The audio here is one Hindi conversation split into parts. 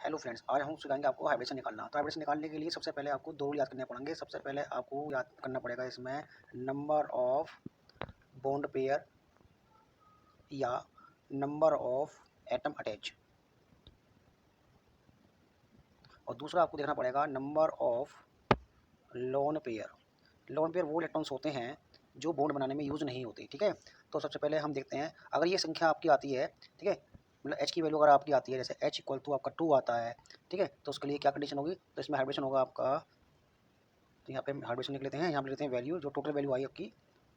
हेलो फ्रेंड्स, आज हम सिखाएंगे आपको हाइब्रिडेशन निकालना। तो हाइब्रिडेशन निकालने के लिए सबसे पहले आपको दो रूल याद करने पड़ेंगे। सबसे पहले आपको याद करना पड़ेगा इसमें नंबर ऑफ बॉन्ड पेयर या नंबर ऑफ एटम अटैच, और दूसरा आपको देखना पड़ेगा number of lone pair. Lone pair वो इलेक्ट्रॉन्स होते हैं जो बॉन्ड बनाने में यूज़ नहीं होते। ठीक है, तो सबसे पहले हम देखते हैं, अगर ये संख्या आपकी आती है, ठीक है, मतलब एच की वैल्यू अगर आपकी आती है, जैसे एच इक्वल टू आपका 2 आता है, ठीक है, तो उसके लिए क्या कंडीशन होगी, तो इसमें हाइब्रिडेशन होगा आपका। तो यहाँ पे हम हाइब्रिडेशन लिख लेते हैं, यहाँ पे लेते हैं वैल्यू, जो टोटल वैल्यू आई आपकी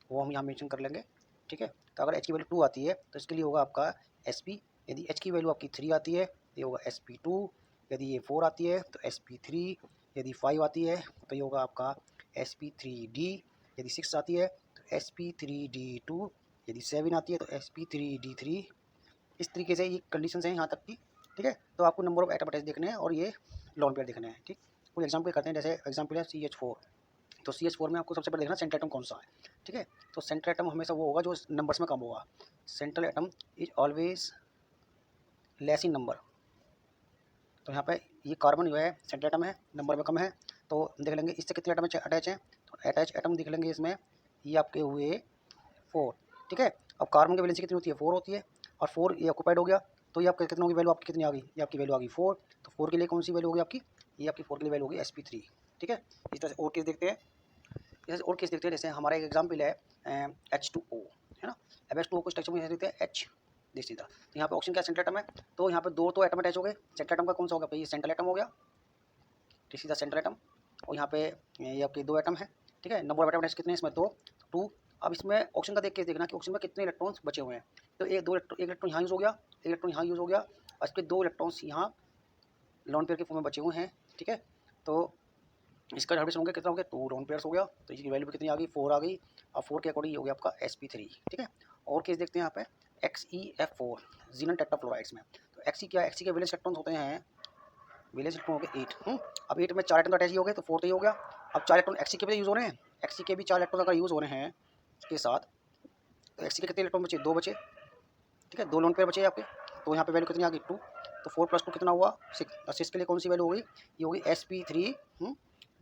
वो हम यहाँ मेंशन कर लेंगे। ठीक है, तो अगर एच की वैल्यू 2 आती है तो इसके लिए होगा आपका एस पी। यदि एच की वैल्यू आपकी 3 आती है तो ये होगा एस पी 2। यदि ये 4 आती है तो एस पी 3। यदि 5 आती है तो ये होगा आपका एस पी 3 डी। यदि 6 आती है तो एस पी 3 डी 2। यदि 7 आती है तो एस पी 3 डी 3। इस तरीके से ये कंडीशन हैं यहाँ तक की। ठीक है, तो आपको नंबर ऑफ एटम अटैच देखने हैं और ये लोन पेयर देखने हैं। ठीक, कोई एग्जाम्पल करते हैं, जैसे एग्जाम्पल है CH4। तो CH4 में आपको सबसे पहले देखना सेंट्रल एटम कौन सा है। ठीक है, तो सेंट्रल एटम हमेशा वो होगा जो नंबर्स में कम होगा। Central atom is always less in number. तो यहाँ पे ये कार्बन जो है सेंट्रल एटम है, नंबर में कम है, तो देख लेंगे इससे कितने एटम अटैच हैं। तो अटैच एटम देख लेंगे इसमें, ये आपके हुए 4। ठीक है, अब कार्बन की वैलेंसी कितनी होती है, 4 होती है, और 4 ये ऑक्यूपाइड हो गया, तो ये आपका कितने की वैल्यू आपकी कितनी आ गई, ये आपकी वैल्यू आ गई 4। तो 4 के लिए कौन सी वैल्यू होगी आपकी, ये आपकी 4 के लिए वैल्यू होगी sp3। ठीक है, इस तरह से और केस देखते हैं। जैसे और केस देखते हैं, जैसे हमारा एक एग्जाम्पल है H2O, है ना। अब H2O को स्ट्रक्चर में देखते हैं H देख सीधा। तो यहाँ पे ऑप्शन क्या, सेंट्रल एटम है, तो यहाँ पे दो तो एटम अटैच हो गए। सेंट्रल एटम का कौन सा होगा, ये सेंट्रल एटम हो गया, ठीक सीधा सेंट्रल एटम। और यहाँ पे ये आपके दो एटम है। ठीक है, नंबर ऑफ एटम कितने हैं इसमें, दो, 2। अब इसमें ऑप्शन का देख के देखना कि ऑप्शन में कितने इलेक्ट्रॉन्स बचे हुए हैं। तो एक इलेक्ट्रॉन यहाँ यूज़ हो गया, एक इलेक्ट्रॉन यहाँ यूज़ हो गया, और इसके दो इलेक्ट्रॉन्स यहाँ लोन पेयर के फॉर्म में बचे हुए हैं। ठीक है, तो इसका हाइब्रिडेशन हो गया, कितना हो गया, 2 लोन पेयर्स हो गया, तो इसकी वैल्यू कितनी आ गई, 4 आ गई। और 4 के अकॉर्डिंग हो गया आपका sp3। ठीक है, और केस देखते हैं यहाँ पे XeF4 जीनन टेट्राफ्लोराइड्स में। तो Xe क्या है, Xe के वैलेंस इलेक्ट्रॉन्स होते हैं, वैलेंस इलेक्ट्रॉन हो गए 8। अब 8 में 4 एटम तो अटैच ही हो गए, तो 4 तो ही हो गया। अब 4 इलेक्ट्रॉन Xe के भी यूज़ हो रहे हैं, Xe के भी 4 इलेक्ट्रॉन अगर यूज़ हो रहे हैं इसके साथ, तो Xe के कितने इलेक्ट्रॉन बचे, 2 बचे। ठीक है, 2 लोन पेयर बचे आपके, तो यहाँ पे वैल्यू कितनी आ गई, 2। तो 4 + 2 कितना हुआ, 6। और 6 के लिए कौन सी वैल्यू होगी, ये होगी sp3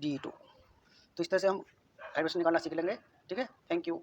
D2। तो इस तरह से हम हाइब्रिडेशन निकालना सीख लेंगे। ठीक है, थैंक यू।